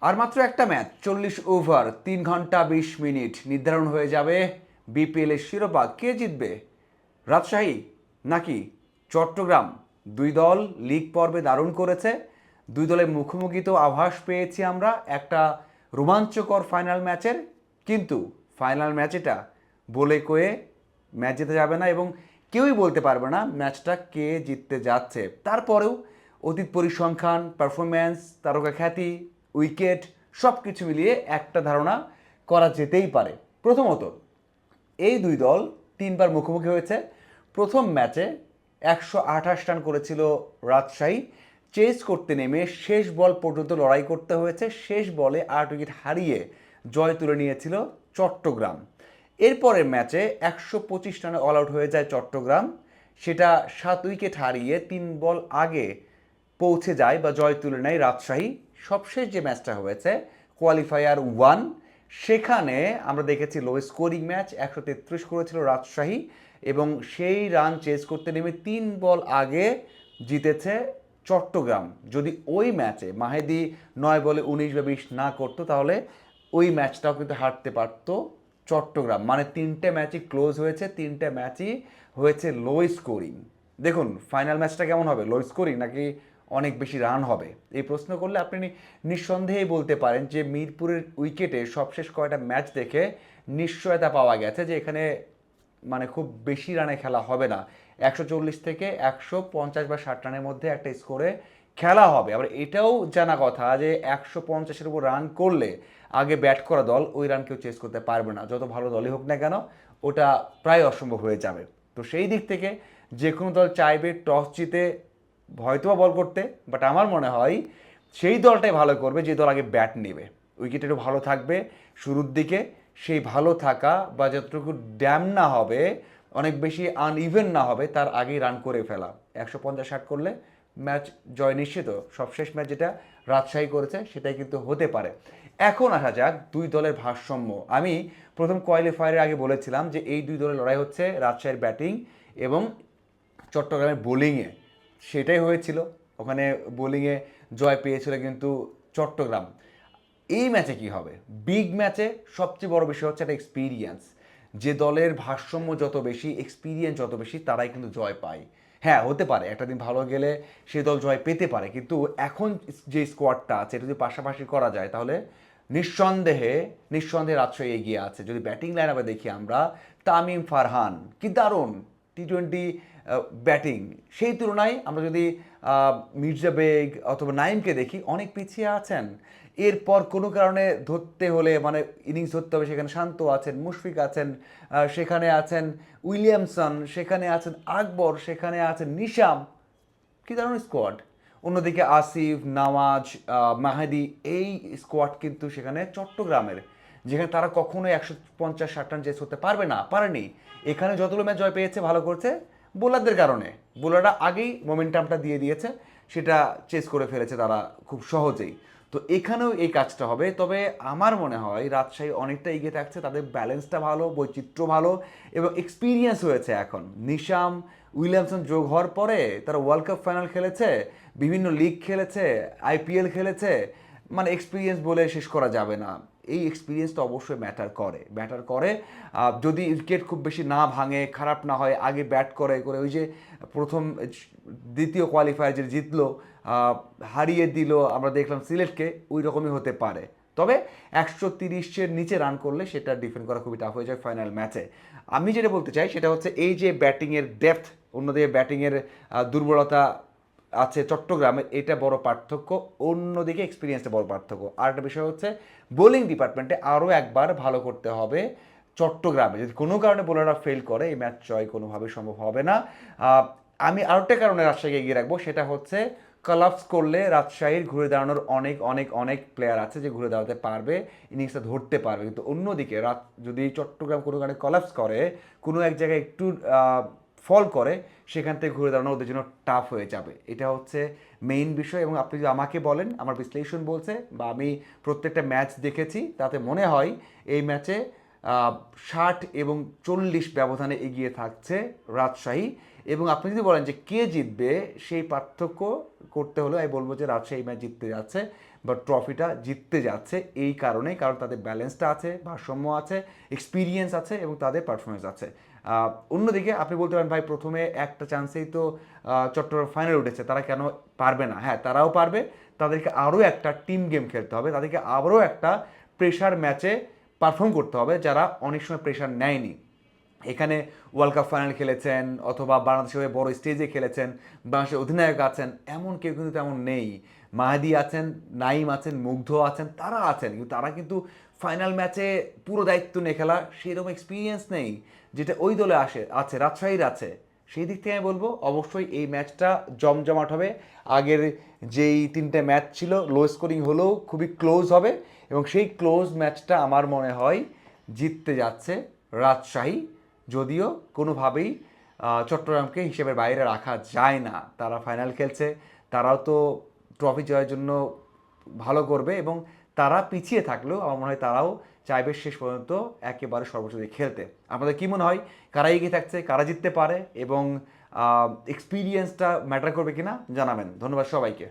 আর মাত্র একটা match 40 over 3 ঘন্টা 20 মিনিট নির্ধারণ হয়ে যাবে বিপিএল এর শিরোপা কে জিতবে, রাজশাহী নাকি চট্টগ্রাম। দুই দল লিগ পর্বে দারুণ করেছে, দুই দলের মুখোমুখি তো আভাস পেয়েছি আমরা একটা রোমাঞ্চকর ফাইনাল ম্যাচের। কিন্তু ফাইনাল ম্যাচ এটা বলে কয়ে ম্যাচ জিতে যাবে না এবং কেউই বলতে পারবে না ম্যাচটা কে জিততে যাচ্ছে। তারপরেও অতীত পরিসংখ্যান, পারফরম্যান্স, তারকা খ্যাতি, উইকেট সব কিছু মিলিয়ে একটা ধারণা করা যেতেই পারে। প্রথমত, এই দুই দল তিনবার মুখোমুখি হয়েছে। প্রথম ম্যাচে 128 রান করেছিল রাজশাহী, চেস করতে নেমে শেষ বল পর্যন্ত লড়াই করতে হয়েছে, শেষ বলে 8 উইকেট হারিয়ে জয় তুলে নিয়েছিল চট্টগ্রাম। এরপরের ম্যাচে 125 রানে অল আউট হয়ে যায় চট্টগ্রাম, সেটা 7 উইকেট হারিয়ে 3 বল আগে পৌঁছে যায় বা জয় তুলে নেয় রাজশাহী। সবশেষ যে ম্যাচটা হয়েছে কোয়ালিফায়ার 1, সেখানে আমরা দেখেছি লো স্কোরিং ম্যাচ, 133 করেছিল রাজশাহী এবং সেই রান চেস করতে নেমে 3 বল আগে জিতেছে চট্টগ্রাম। যদি ওই ম্যাচে মাহেদি 9 বলে 19 বা 20 না করতো তাহলে ওই ম্যাচটাও কিন্তু হারতে পারতো চট্টগ্রাম। মানে তিনটে ম্যাচই ক্লোজ হয়েছে, তিনটে ম্যাচই হয়েছে লো স্কোরিং। দেখুন ফাইনাল ম্যাচটা কেমন হবে, লো স্কোরিং নাকি অনেক বেশি রান হবে? এই প্রশ্ন করলে আপনি নিঃসন্দেহেই বলতে পারেন যে মিরপুরের উইকেটে সবশেষ কয়টা ম্যাচ দেখে নিশ্চয়তা পাওয়া গেছে যে এখানে মানে খুব বেশি রানে খেলা হবে না। 140 থেকে 150 বা 60 রানের মধ্যে একটা স্কোরে খেলা হবে। আবার এটাও জানা কথা যে 150-এর উপর রান করলে আগে ব্যাট করা দল ওই রান কেউ চেস করতে পারবে না, যত ভালো দলই হোক না কেন ওটা প্রায় অসম্ভব হয়ে যাবে। তো সেই দিক থেকে যে কোনো দল চাইবে টস জিতে হয়তোবা বল করতে, বাট আমার মনে হয় সেই দলটাই ভালো করবে যে দল আগে ব্যাট নেবে, উইকেট একটু ভালো থাকবে শুরুর দিকে, সেই ভালো থাকা বা যতটুকু ড্যাম না হবে, অনেক বেশি আনইভেন না হবে, তার আগেই রান করে ফেলা। 150-60 করলে ম্যাচ জয় নিশ্চিত। সবশেষ ম্যাচ যেটা রাজশাহী করেছে সেটাই কিন্তু হতে পারে। এখন আসা যাক দুই দলের ভারসাম্য। আমি প্রথম কোয়ালিফায়ারের আগে বলেছিলাম যে এই দুই দলের লড়াই হচ্ছে রাজশাহীর ব্যাটিং এবং চট্টগ্রামের বোলিংয়ে। সেটাই হয়েছিল, ওখানে বোলিংয়ে জয় পেয়েছিল কিন্তু চট্টগ্রাম। এই ম্যাচে কি হবে? বিগ ম্যাচে সবচেয়ে বড় বিষয় হচ্ছে একটা এক্সপিরিয়েন্স। যে দলের ভারসাম্য যত বেশি, এক্সপিরিয়েন্স যত বেশি, তারাই কিন্তু জয় পায়। হ্যাঁ, হতে পারে একটা দিন ভালো গেলে সে দল জয় পেতে পারে, কিন্তু এখন যে স্কোয়াডটা আছে এটা যদি পাশাপাশি করা যায় তাহলে নিঃসন্দেহে নিঃসন্দেহে রাজশাহী এগিয়ে আছে। যদি ব্যাটিং লাইন আবার দেখি আমরা, তামিম ফারহান কি দারুণ টি-20 ব্যাটিং, সেই তুলনায় আমরা যদি মির্জা বেগ অথবা নাইমকে দেখি অনেক পিছিয়ে আছেন। এরপর কোনো কারণে ধরতে হলে মানে ইনিংস ধরতে হবে, সেখানে শান্ত আছেন, মুশফিক আছেন, সেখানে আছেন উইলিয়ামসন, সেখানে আছেন আকবর, সেখানে আছেন নিশাম, কি দারুণ স্কোয়াড। অন্যদিকে আসিফ, নওয়াজ, মাহাদি, এই স্কোয়াড কিন্তু সেখানে চট্টগ্রামের, যেখানে তারা কখনোই 150-60 রান চেস করতে পারবে না, পারেনি। এখানে যতগুলো ম্যাচ জয় পেয়েছে ভালো করছে বোলারদের কারণে, বোলাররা আগেই মোমেন্টামটা দিয়ে দিয়েছে, সেটা চেস করে ফেলেছে তারা খুব সহজেই। তো এখানেও এই কাজটা হবে, তবে আমার মনে হয় রাজশাহী অনেকটা এগিয়ে থাকছে, তাদের ব্যালেন্সটা ভালো, বৈচিত্র্য ভালো এবং এক্সপিরিয়েন্স হয়েছে এখন। নিশাম, উইলিয়ামসন যোগ হওয়ার পরে তারা ওয়ার্ল্ড কাপ ফাইনাল খেলেছে, বিভিন্ন লিগ খেলেছে, আইপিএল খেলেছে, মানে এক্সপিরিয়েন্স বলে শেষ করা যাবে না। এই এক্সপিরিয়েন্সটা অবশ্যই ম্যাটার করে। যদি উইকেট খুব বেশি না ভাঙে, খারাপ না হয়, আগে ব্যাট করে করে ওই যে প্রথম দ্বিতীয় কোয়ালিফায়ার যে জিতলো, হারিয়ে দিল আমরা দেখলাম সিলেটকে, ওই রকমই হতে পারে। তবে 130-এর নিচে রান করলে সেটা ডিফেন্ড করা খুবই টাফ হয়ে যায় ফাইনাল ম্যাচে। আমি যেটা বলতে চাই সেটা হচ্ছে এই যে ব্যাটিংয়ের ডেপথ, অন্যদিকে ব্যাটিংয়ের দুর্বলতা আছে চট্টগ্রামের, এটা বড় পার্থক্য, অন্যদিকে এক্সপিরিয়েন্সটা বড় পার্থক্য। আর একটা বিষয় হচ্ছে বোলিং ডিপার্টমেন্টে আরও একবার ভালো করতে হবে চট্টগ্রামে। যদি কোনো কারণে বোলাররা ফেল করে এই ম্যাচ জয় কোনোভাবে সম্ভব হবে না। আমি আরেকটা কারণে রাজশাহীকে এগিয়ে রাখবো, সেটা হচ্ছে কলাপস করলে রাজশাহীর ঘুরে দাঁড়ানোর অনেক অনেক অনেক প্লেয়ার আছে যে ঘুরে দাঁড়াতে পারবে, ইনিংসটা ধরতে পারবে। কিন্তু অন্যদিকে যদি চট্টগ্রাম কোনো কারণে কলাপস করে, কোনো এক জায়গায় একটু ফল করে, সেখান থেকে ঘুরে দাঁড়ানো ওদের জন্য টাফ হয়ে যাবে। এটা হচ্ছে মেইন বিষয়। এবং আপনি যদি আমাকে বলেন, আমার বিশ্লেষণ বলছে বা আমি প্রত্যেকটা ম্যাচ দেখেছি, তাতে মনে হয় এই ম্যাচে 60 এবং 40 ব্যবধানে এগিয়ে থাকছে রাজশাহী। এবং আপনি যদি বলেন যে কে জিতবে, সেই পার্থক্য করতে হলে আমি বলবো যে রাজশাহী ম্যাচ জিততে যাচ্ছে বাট ট্রফিটা জিততে যাচ্ছে এই কারণে, কারণ তাদের ব্যালেন্সটা আছে, ভারসাম্য আছে, এক্সপিরিয়েন্স আছে এবং তাদের পারফরমেন্স আছে। অন্যদিকে আপনি বলতে পারেন ভাই প্রথমে একটা চান্সেই তো চট্টগ্রাম ফাইনাল উঠেছে, তারা কেন পারবে না? হ্যাঁ, তারাও পারবে। তাদেরকে আরও একটা টিম গেম খেলতে হবে, তাদেরকে আবারও একটা প্রেশার ম্যাচে পারফর্ম করতে হবে যারা অনেক সময় প্রেশার নেয়নি। এখানে ওয়ার্ল্ড কাপ ফাইনাল খেলেছেন অথবা বাংলাদেশের হয়ে বড় স্টেজে খেলেছেন, বাংলাদেশের অধিনায়ক আছেন, এমন কেউ কিন্তু তেমন নেই। মাহাদি আছেন, নাইম আছেন, মুগ্ধ আছেন, তারা আছেন, কিন্তু তারা কিন্তু ফাইনাল ম্যাচে পুরো দায়িত্ব নিয়ে খেলা সেরকম এক্সপিরিয়েন্স নেই যেটা ওই দলে আছে, রাজশাহীর আছে। সেই দিক থেকে আমি বলবো অবশ্যই এই ম্যাচটা জমজমাট হবে। আগের যেই তিনটে ম্যাচ ছিল লো স্কোরিং হলেও খুবই ক্লোজ হবে, এবং সেই ক্লোজ ম্যাচটা আমার মনে হয় জিততে যাচ্ছে রাজশাহী। যদিও কোনোভাবেই চট্টগ্রামকে হিসেবের বাইরে রাখা যায় না, তারা ফাইনাল খেলছে, তারাও তো ট্রফি জয়ের জন্য ভালো করবে, এবং তারা পিছিয়ে থাকলেও আমার মনে হয় তারাও চাইবে শেষ পর্যন্ত একেবারে সর্বোচ্চ দিয়ে খেলতে। আপনাদের কী মনে হয়, কারা এগিয়ে থাকছে, কারা জিততে পারে, এবং এক্সপিরিয়েন্সটা ম্যাটার করবে কিনা জানাবেন। ধন্যবাদ সবাইকে।